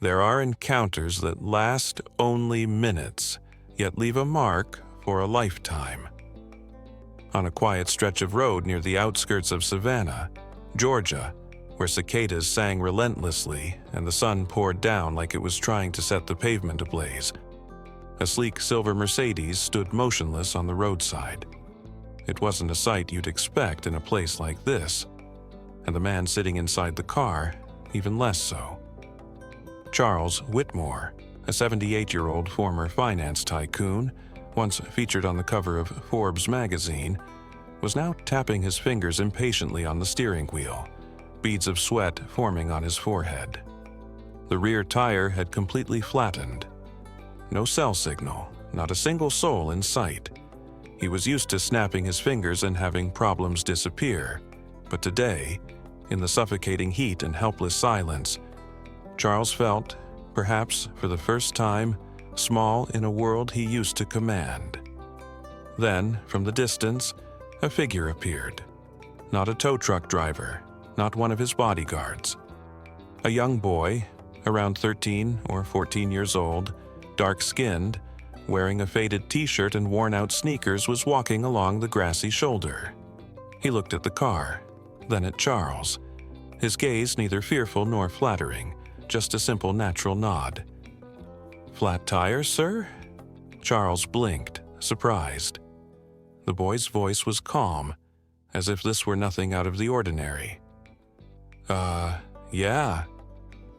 There are encounters that last only minutes, yet leave a mark for a lifetime. On a quiet stretch of road near the outskirts of Savannah, Georgia, where cicadas sang relentlessly and the sun poured down like it was trying to set the pavement ablaze, a sleek silver Mercedes stood motionless on the roadside. It wasn't a sight you'd expect in a place like this, and the man sitting inside the car even less so. Charles Whitmore, a 78-year-old former finance tycoon, once featured on the cover of Forbes magazine, was now tapping his fingers impatiently on the steering wheel, beads of sweat forming on his forehead. The rear tire had completely flattened. No cell signal, not a single soul in sight. He was used to snapping his fingers and having problems disappear, but today, in the suffocating heat and helpless silence, Charles felt, perhaps for the first time, small in a world he used to command. Then, from the distance, a figure appeared. Not a tow truck driver, not one of his bodyguards. A young boy, around 13 or 14 years old, dark-skinned, wearing a faded t-shirt and worn-out sneakers, was walking along the grassy shoulder. He looked at the car, then at Charles, his gaze neither fearful nor flattering, just a simple natural nod. "Flat tires, sir?" Charles blinked, surprised. The boy's voice was calm, as if this were nothing out of the ordinary. Yeah.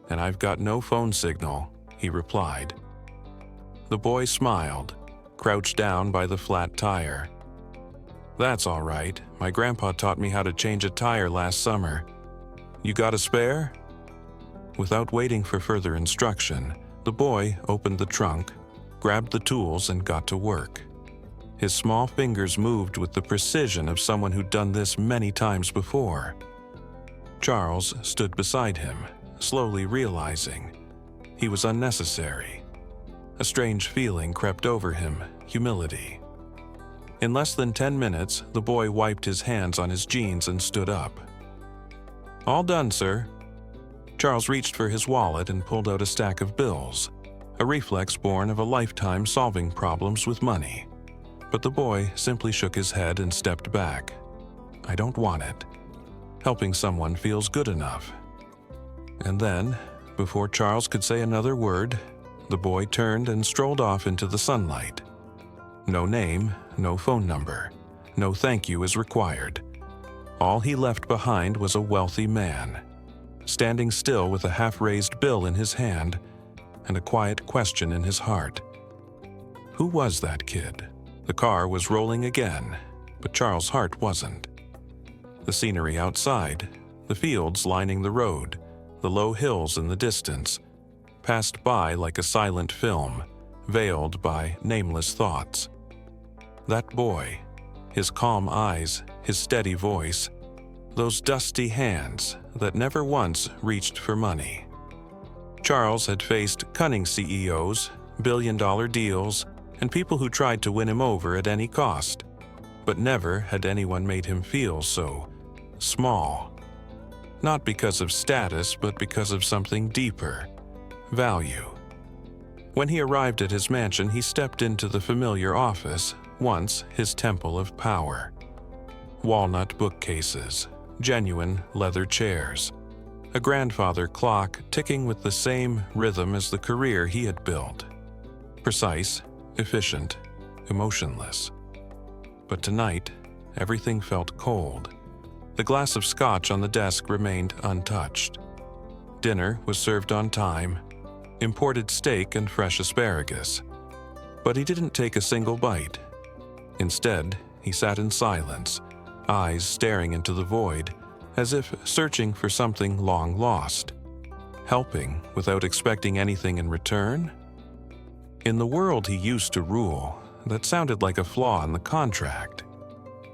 And I've got no phone signal," he replied. The boy smiled, crouched down by the flat tire. "That's all right. My grandpa taught me how to change a tire last summer. You got a spare?" Without waiting for further instruction, the boy opened the trunk, grabbed the tools, and got to work. His small fingers moved with the precision of someone who'd done this many times before. Charles stood beside him, slowly realizing he was unnecessary. A strange feeling crept over him, humility. In less than 10 minutes, the boy wiped his hands on his jeans and stood up. "All done, sir." Charles reached for his wallet and pulled out a stack of bills, a reflex born of a lifetime solving problems with money. But the boy simply shook his head and stepped back. "I don't want it. Helping someone feels good enough." And then, before Charles could say another word, the boy turned and strolled off into the sunlight. No name, no phone number, no thank you is required. All he left behind was a wealthy man, standing still with a half-raised bill in his hand and a quiet question in his heart. Who was that kid? The car was rolling again, but Charles' heart wasn't. The scenery outside, the fields lining the road, the low hills in the distance, passed by like a silent film, veiled by nameless thoughts. That boy, his calm eyes, his steady voice, those dusty hands that never once reached for money. Charles had faced cunning CEOs, billion-dollar deals, and people who tried to win him over at any cost, but never had anyone made him feel so small. Not because of status, but because of something deeper, value. When he arrived at his mansion, he stepped into the familiar office, once his temple of power. Walnut bookcases, genuine leather chairs, a grandfather clock ticking with the same rhythm as the career he had built. Precise, efficient, emotionless. But tonight, everything felt cold. The glass of scotch on the desk remained untouched. Dinner was served on time, imported steak and fresh asparagus. But he didn't take a single bite. Instead, he sat in silence, eyes staring into the void, as if searching for something long lost. Helping without expecting anything in return? In the world he used to rule, that sounded like a flaw in the contract.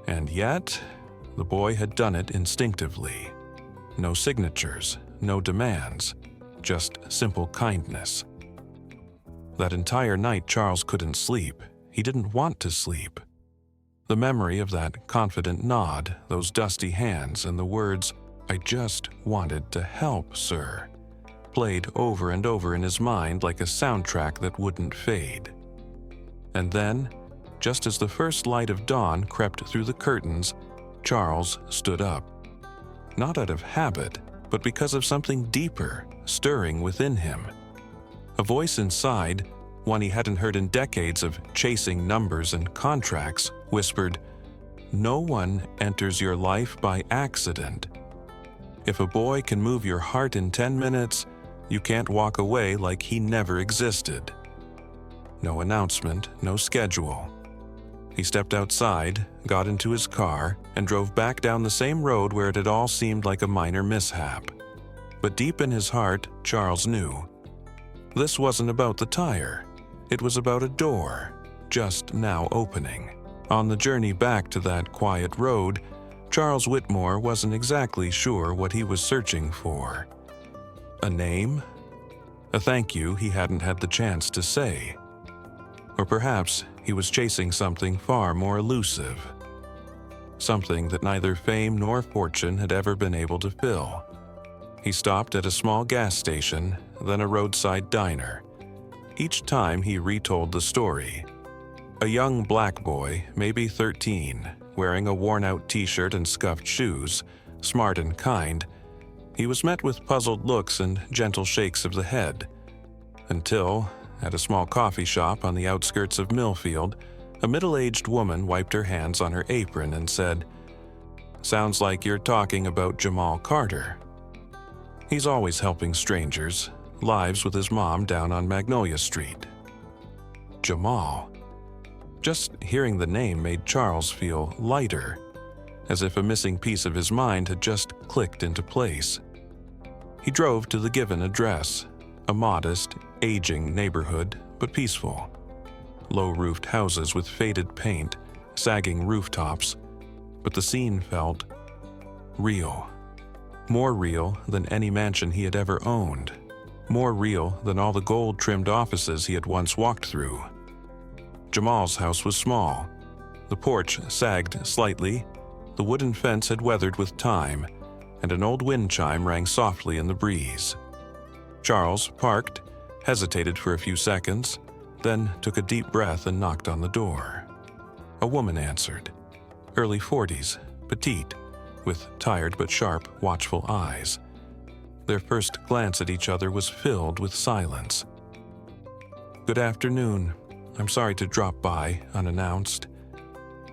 And yet, the boy had done it instinctively. No signatures, no demands, just simple kindness. That entire night Charles couldn't sleep. He didn't want to sleep. The memory of that confident nod, those dusty hands, and the words, "I just wanted to help, sir," played over and over in his mind like a soundtrack that wouldn't fade. And then, just as the first light of dawn crept through the curtains, Charles stood up. Not out of habit, but because of something deeper stirring within him. A voice inside, one he hadn't heard in decades of chasing numbers and contracts, whispered, "No one enters your life by accident. If a boy can move your heart in 10 minutes, you can't walk away like he never existed." No announcement, no schedule. He stepped outside, got into his car, and drove back down the same road where it had all seemed like a minor mishap. But deep in his heart, Charles knew. This wasn't about the tire. It was about a door, just now opening. On the journey back to that quiet road, Charles Whitmore wasn't exactly sure what he was searching for. A name? A thank you he hadn't had the chance to say. Or perhaps he was chasing something far more elusive. Something that neither fame nor fortune had ever been able to fill. He stopped at a small gas station, then a roadside diner. Each time he retold the story. A young black boy, maybe 13, wearing a worn-out t-shirt and scuffed shoes, smart and kind, he was met with puzzled looks and gentle shakes of the head. Until, at a small coffee shop on the outskirts of Millfield, a middle-aged woman wiped her hands on her apron and said, "Sounds like you're talking about Jamal Carter. He's always helping strangers, lives with his mom down on Magnolia Street." Jamal. Just hearing the name made Charles feel lighter, as if a missing piece of his mind had just clicked into place. He drove to the given address, a modest, aging neighborhood, but peaceful. Low-roofed houses with faded paint, sagging rooftops, but the scene felt real. More real than any mansion he had ever owned. More real than all the gold-trimmed offices he had once walked through. Jamal's house was small. The porch sagged slightly, the wooden fence had weathered with time, and an old wind chime rang softly in the breeze. Charles parked, hesitated for a few seconds, then took a deep breath and knocked on the door. A woman answered. Early 40s, petite, with tired but sharp, watchful eyes. Their first glance at each other was filled with silence. "Good afternoon. I'm sorry to drop by unannounced.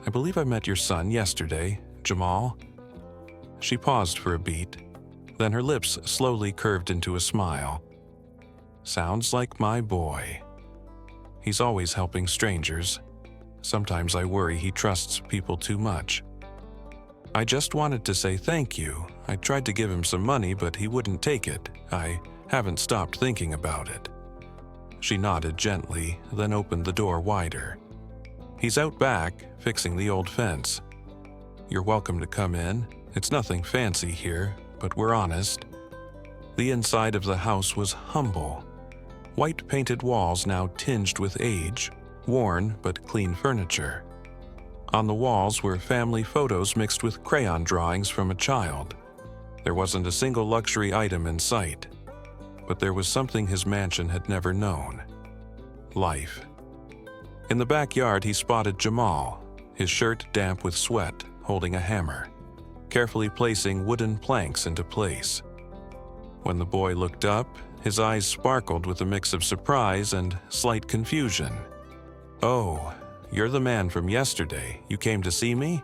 I believe I met your son yesterday, Jamal." She paused for a beat, then her lips slowly curved into a smile. "Sounds like my boy. He's always helping strangers. Sometimes I worry he trusts people too much. I just wanted to say thank you. I tried to give him some money, but he wouldn't take it. I haven't stopped thinking about it." She nodded gently, then opened the door wider. "He's out back, fixing the old fence. You're welcome to come in. It's nothing fancy here, but we're honest." The inside of the house was humble. White painted walls now tinged with age, worn but clean furniture. On the walls were family photos mixed with crayon drawings from a child. There wasn't a single luxury item in sight, but there was something his mansion had never known. Life. In the backyard he spotted Jamal, his shirt damp with sweat, holding a hammer, carefully placing wooden planks into place. When the boy looked up, his eyes sparkled with a mix of surprise and slight confusion. "Oh, you're the man from yesterday. You came to see me?"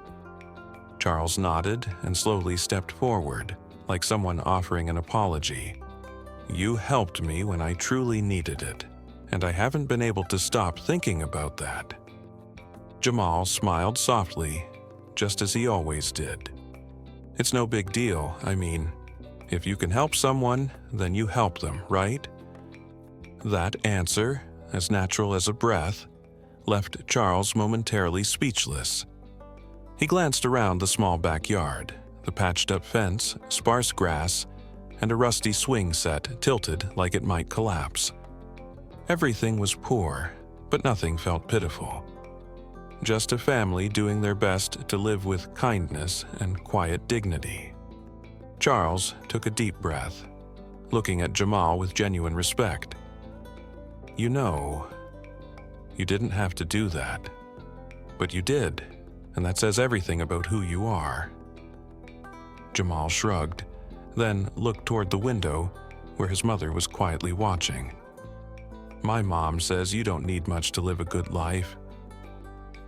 Charles nodded and slowly stepped forward, like someone offering an apology. "You helped me when I truly needed it, and I haven't been able to stop thinking about that." Jamal smiled softly, just as he always did. "It's no big deal. I mean, if you can help someone, then you help them, right?" That answer, as natural as a breath, left Charles momentarily speechless. He glanced around the small backyard, the patched-up fence, sparse grass, and a rusty swing set tilted like it might collapse. Everything was poor, but nothing felt pitiful. Just a family doing their best to live with kindness and quiet dignity. Charles took a deep breath. looking at Jamal with genuine respect. "You know, you didn't have to do that, but you did, and that says everything about who you are." Jamal shrugged, then looked toward the window where his mother was quietly watching. "My mom says you don't need much to live a good life.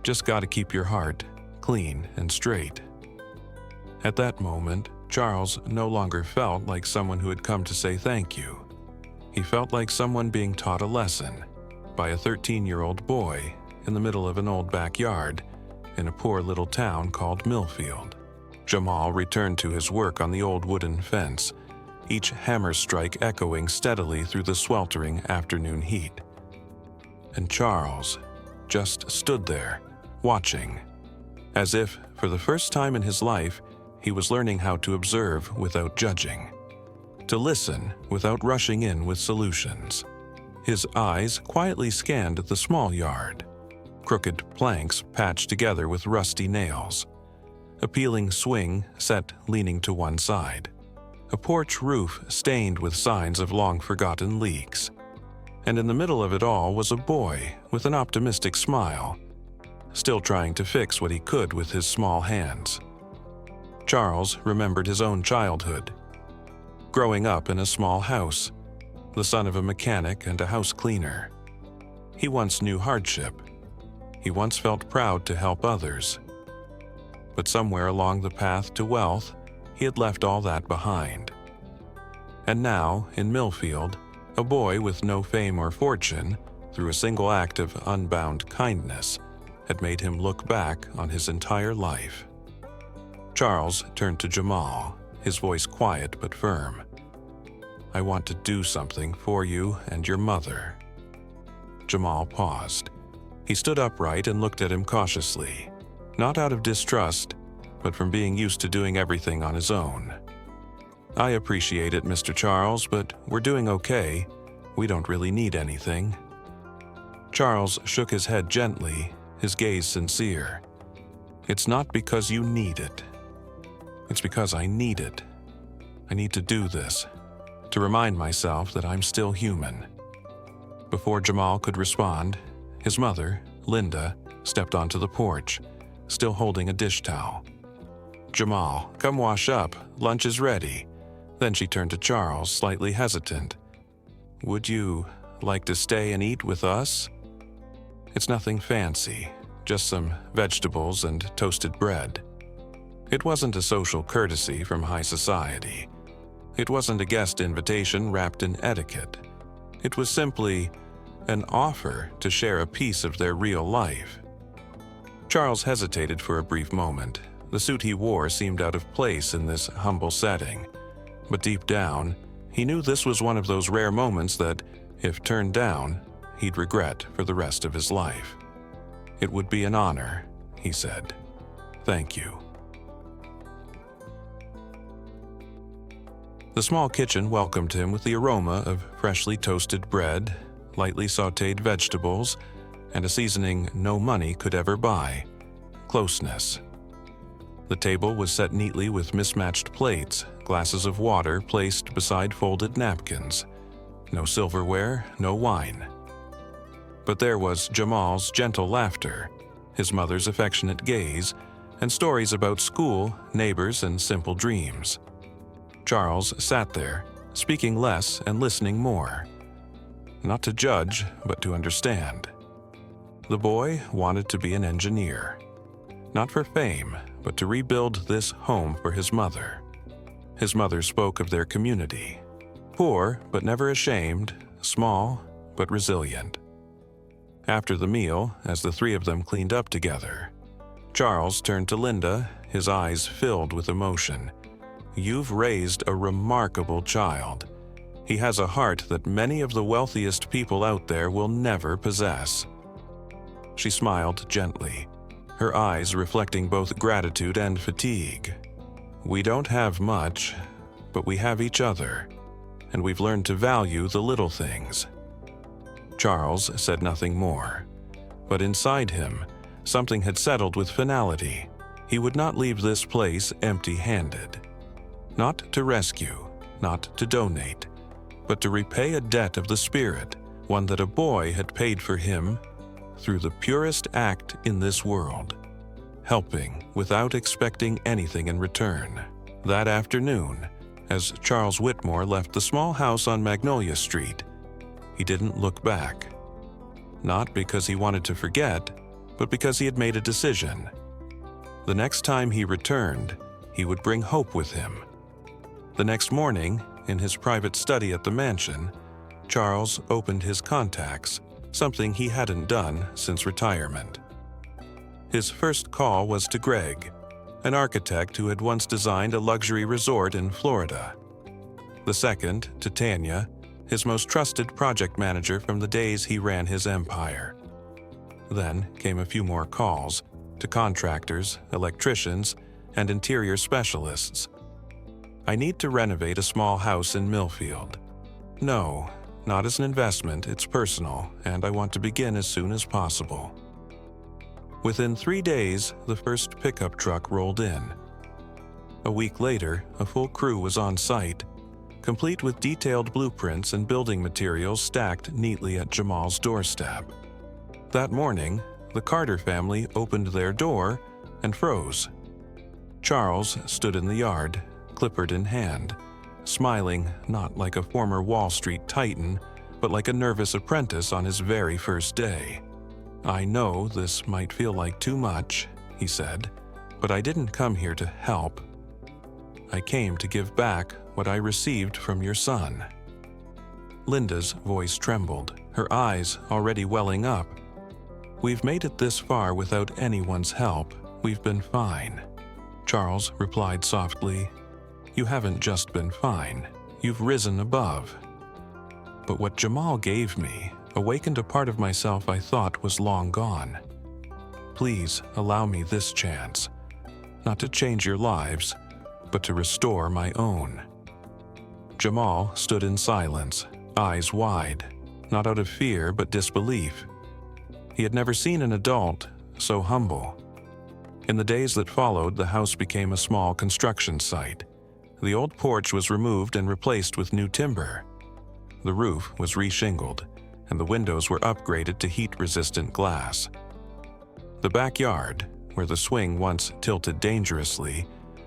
Just gotta keep your heart clean and straight." At that moment, Charles no longer felt like someone who had come to say thank you. He felt like someone being taught a lesson by a 13-year-old boy in the middle of an old backyard in a poor little town called Millfield. Jamal returned to his work on the old wooden fence, each hammer strike echoing steadily through the sweltering afternoon heat. And Charles just stood there, watching, as if, for the first time in his life, he was learning how to observe without judging, to listen without rushing in with solutions. His eyes quietly scanned the small yard, crooked planks patched together with rusty nails, a peeling swing set leaning to one side, a porch roof stained with signs of long-forgotten leaks. And in the middle of it all was a boy with an optimistic smile, still trying to fix what he could with his small hands. Charles remembered his own childhood, growing up in a small house, the son of a mechanic and a house cleaner. He once knew hardship. He once felt proud to help others. But somewhere along the path to wealth, he had left all that behind. And now, in Millfield, a boy with no fame or fortune, through a single act of unbound kindness, had made him look back on his entire life. Charles turned to Jamal, his voice quiet but firm. "I want to do something for you and your mother." Jamal paused. He stood upright and looked at him cautiously, not out of distrust, but from being used to doing everything on his own. "I appreciate it, Mr. Charles, but we're doing okay. We don't really need anything." Charles shook his head gently, his gaze sincere. "It's not because you need it. It's because I need it. I need to do this, to remind myself that I'm still human." Before Jamal could respond, his mother, Linda, stepped onto the porch, still holding a dish towel. "Jamal, come wash up. Lunch is ready." Then she turned to Charles, slightly hesitant. "Would you like to stay and eat with us? It's nothing fancy, just some vegetables and toasted bread." It wasn't a social courtesy from high society. It wasn't a guest invitation wrapped in etiquette. It was simply an offer to share a piece of their real life. Charles hesitated for a brief moment. The suit he wore seemed out of place in this humble setting. But deep down, he knew this was one of those rare moments that, if turned down, he'd regret for the rest of his life. "It would be an honor," he said. "Thank you." The small kitchen welcomed him with the aroma of freshly toasted bread, lightly sautéed vegetables, and a seasoning no money could ever buy: closeness. The table was set neatly with mismatched plates, glasses of water placed beside folded napkins. No silverware, no wine. But there was Jamal's gentle laughter, his mother's affectionate gaze, and stories about school, neighbors, and simple dreams. Charles sat there, speaking less and listening more. Not to judge, but to understand. The boy wanted to be an engineer. Not for fame, but to rebuild this home for his mother. His mother spoke of their community. Poor, but never ashamed, small, but resilient. After the meal, as the three of them cleaned up together, Charles turned to Linda, his eyes filled with emotion. "You've raised a remarkable child. He has a heart that many of the wealthiest people out there will never possess." She smiled gently, her eyes reflecting both gratitude and fatigue. "We don't have much, but we have each other, and we've learned to value the little things." Charles said nothing more, but inside him, something had settled with finality. He would not leave this place empty-handed. Not to rescue, not to donate, but to repay a debt of the spirit, one that a boy had paid for him through the purest act in this world, helping without expecting anything in return. That afternoon, as Charles Whitmore left the small house on Magnolia Street, he didn't look back. Not because he wanted to forget, but because he had made a decision. The next time he returned, he would bring hope with him. The next morning, in his private study at the mansion, Charles opened his contacts, something he hadn't done since retirement. His first call was to Greg, an architect who had once designed a luxury resort in Florida. The second to Tanya, his most trusted project manager from the days he ran his empire. Then came a few more calls to contractors, electricians, and interior specialists. I need to renovate a small house in Millfield. No, not as an investment, it's personal, and I want to begin as soon as possible. Within 3 days, the first pickup truck rolled in. A week later, a full crew was on site, complete with detailed blueprints and building materials stacked neatly at Jamal's doorstep. That morning, the Carter family opened their door and froze. Charles stood in the yard, clipboard in hand, smiling not like a former Wall Street titan, but like a nervous apprentice on his very first day. "I know this might feel like too much," he said, "but I didn't come here to help. I came to give back what I received from your son." Linda's voice trembled, her eyes already welling up. "We've made it this far without anyone's help. We've been fine." Charles replied softly, "You haven't just been fine. You've risen above. But what Jamal gave me awakened a part of myself I thought was long gone. Please allow me this chance, not to change your lives, but to restore my own." Jamal stood in silence, eyes wide, not out of fear but disbelief. He had never seen an adult so humble. In the days that followed, the house became a small construction site. The old porch was removed and replaced with new timber. The roof was reshingled, and the windows were upgraded to heat-resistant glass. The backyard, where the swing once tilted dangerously,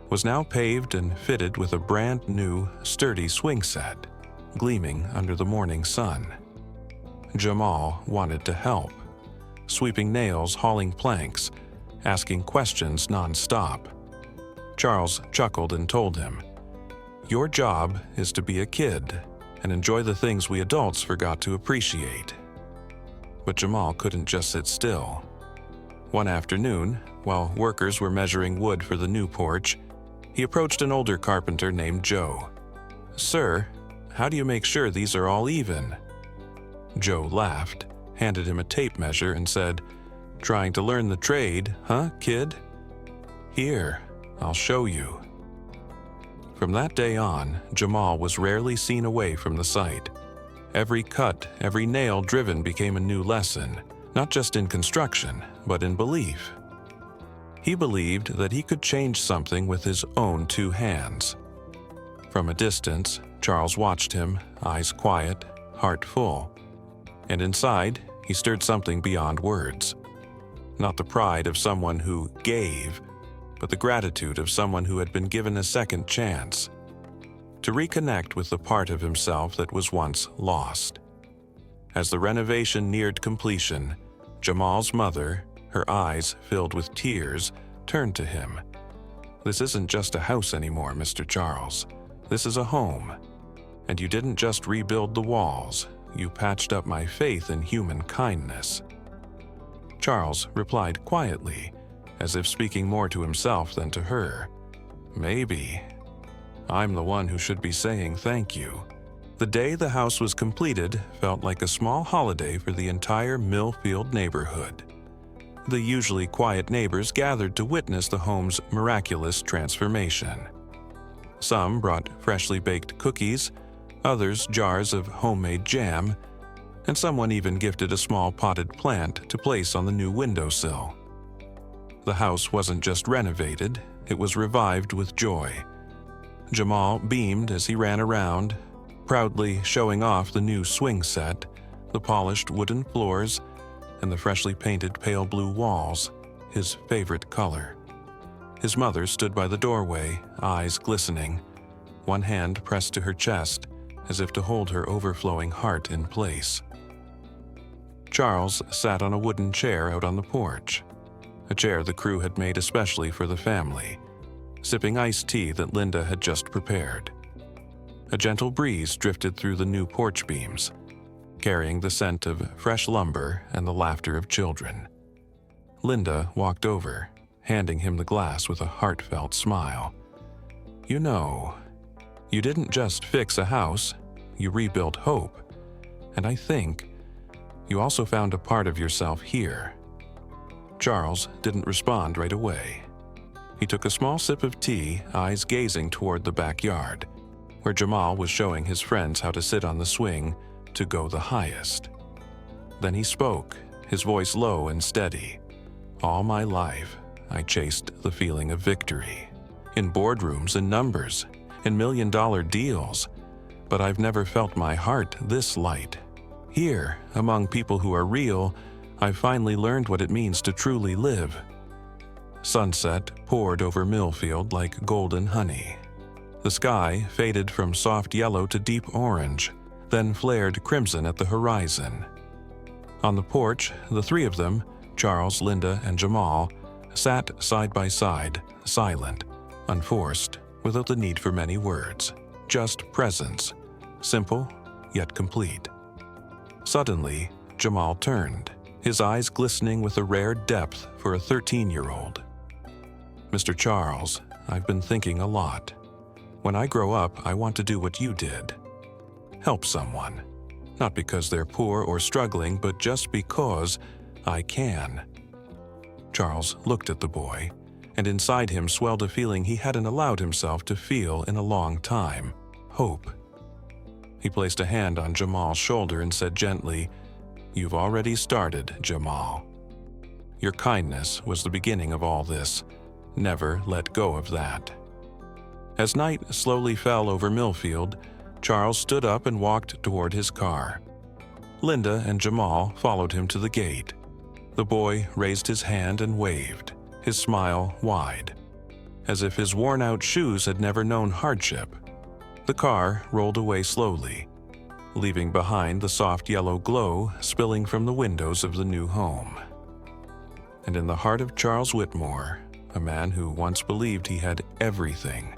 was now paved and fitted with a brand-new, sturdy swing set, gleaming under the morning sun. Jamal wanted to help, sweeping nails, hauling planks, asking questions non-stop. Charles chuckled and told him, "Your job is to be a kid and enjoy the things we adults forgot to appreciate." But Jamal couldn't just sit still. One afternoon, while workers were measuring wood for the new porch, he approached an older carpenter named Joe. "Sir, how do you make sure these are all even?" Joe laughed, handed him a tape measure, and said, "Trying to learn the trade, huh, kid? Here, I'll show you." From that day on, Jamal was rarely seen away from the site. Every cut, every nail driven became a new lesson, not just in construction, but in belief. He believed that he could change something with his own 2 hands. From a distance, Charles watched him, eyes quiet, heart full. And inside, he stirred something beyond words. Not the pride of someone who gave, but the gratitude of someone who had been given a second chance to reconnect with the part of himself that was once lost. As the renovation neared completion, Jamal's mother, her eyes filled with tears, turned to him. "This isn't just a house anymore, Mr. Charles. This is a home. And you didn't just rebuild the walls, you patched up my faith in human kindness." Charles replied quietly, as if speaking more to himself than to her, "Maybe. I'm the one who should be saying thank you." The day the house was completed felt like a small holiday for the entire Millfield neighborhood. The usually quiet neighbors gathered to witness the home's miraculous transformation. Some brought freshly baked cookies, others jars of homemade jam, and someone even gifted a small potted plant to place on the new windowsill. The house wasn't just renovated, it was revived with joy. Jamal beamed as he ran around, proudly showing off the new swing set, the polished wooden floors, and the freshly painted pale blue walls, his favorite color. His mother stood by the doorway, eyes glistening, one hand pressed to her chest as if to hold her overflowing heart in place. Charles sat on a wooden chair out on the porch, a chair the crew had made especially for the family, sipping iced tea that Linda had just prepared. A gentle breeze drifted through the new porch beams, carrying the scent of fresh lumber and the laughter of children. Linda walked over, handing him the glass with a heartfelt smile. "You know, you didn't just fix a house, you rebuilt hope. And I think you also found a part of yourself here." Charles didn't respond right away. He took a small sip of tea, eyes gazing toward the backyard, where Jamal was showing his friends how to sit on the swing to go the highest. Then he spoke, his voice low and steady. "All my life, I chased the feeling of victory. In boardrooms and numbers, in million-dollar deals, but I've never felt my heart this light. Here, among people who are real, I've finally learned what it means to truly live." Sunset poured over Millfield like golden honey. The sky faded from soft yellow to deep orange, then flared crimson at the horizon. On the porch, the three of them, Charles, Linda, and Jamal, sat side by side, silent, unforced, without the need for many words. Just presence, simple yet complete. Suddenly, Jamal turned, his eyes glistening with a rare depth for a 13-year-old. "Mr. Charles, I've been thinking a lot. When I grow up, I want to do what you did. Help someone. Not because they're poor or struggling, but just because I can." Charles looked at the boy, and inside him swelled a feeling he hadn't allowed himself to feel in a long time: hope. He placed a hand on Jamal's shoulder and said gently, "You've already started, Jamal. Your kindness was the beginning of all this. Never let go of that." As night slowly fell over Millfield, Charles stood up and walked toward his car. Linda and Jamal followed him to the gate. The boy raised his hand and waved, his smile wide, as if his worn-out shoes had never known hardship. The car rolled away slowly, leaving behind the soft yellow glow spilling from the windows of the new home. And in the heart of Charles Whitmore, a man who once believed he had everything,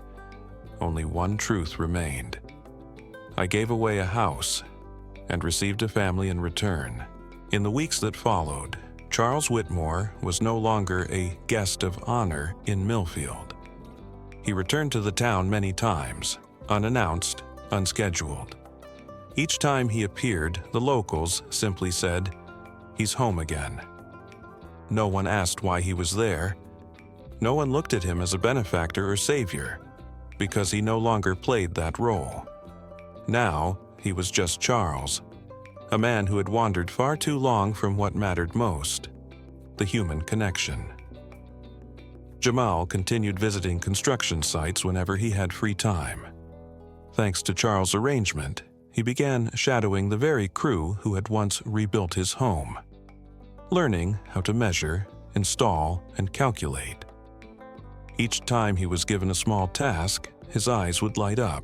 only one truth remained. I gave away a house and received a family in return. In the weeks that followed, Charles Whitmore was no longer a guest of honor in Millfield. He returned to the town many times, unannounced, unscheduled. Each time he appeared, the locals simply said, "He's home again." No one asked why he was there. No one looked at him as a benefactor or savior, because he no longer played that role. Now, he was just Charles, a man who had wandered far too long from what mattered most: the human connection. Jamal continued visiting construction sites whenever he had free time. Thanks to Charles' arrangement, he began shadowing the very crew who had once rebuilt his home, learning how to measure, install, and calculate. Each time he was given a small task, his eyes would light up,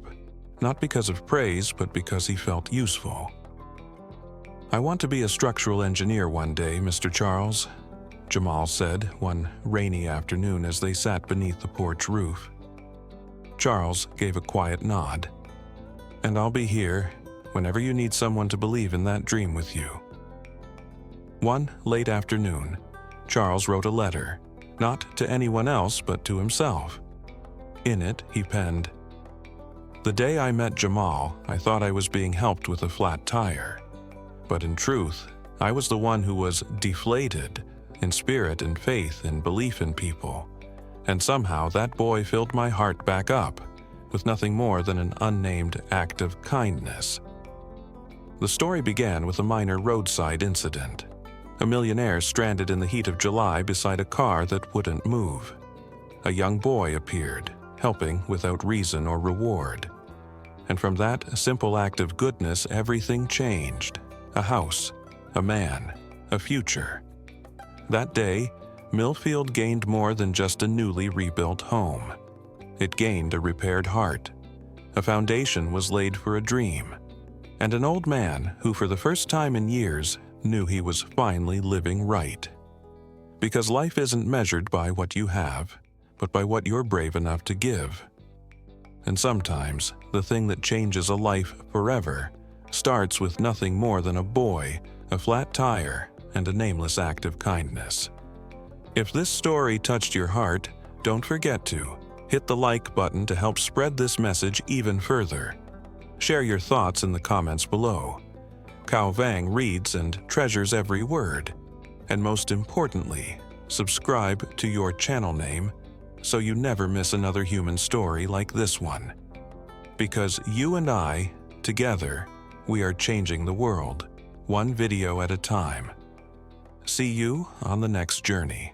not because of praise, but because he felt useful. "I want to be a structural engineer one day, Mr. Charles," Jamal said one rainy afternoon as they sat beneath the porch roof. Charles gave a quiet nod. "And I'll be here whenever you need someone to believe in that dream with you." One late afternoon, Charles wrote a letter, not to anyone else but to himself. In it, he penned, "The day I met Jamal, I thought I was being helped with a flat tire. But in truth, I was the one who was deflated in spirit and faith and belief in people. And somehow that boy filled my heart back up with nothing more than an unnamed act of kindness." The story began with a minor roadside incident. A millionaire stranded in the heat of July beside a car that wouldn't move. A young boy appeared, helping without reason or reward. And from that simple act of goodness, everything changed. A house, a man, a future. That day, Millfield gained more than just a newly rebuilt home. It gained a repaired heart. A foundation was laid for a dream. And an old man who, for the first time in years, knew he was finally living right. Because life isn't measured by what you have, but by what you're brave enough to give. And sometimes, the thing that changes a life forever starts with nothing more than a boy, a flat tire, and a nameless act of kindness. If this story touched your heart, don't forget to hit the like button to help spread this message even further. Share your thoughts in the comments below. Cao Vang reads and treasures every word. And most importantly, subscribe to your channel name so you never miss another human story like this one. Because you and I, together, we are changing the world, one video at a time. See you on the next journey.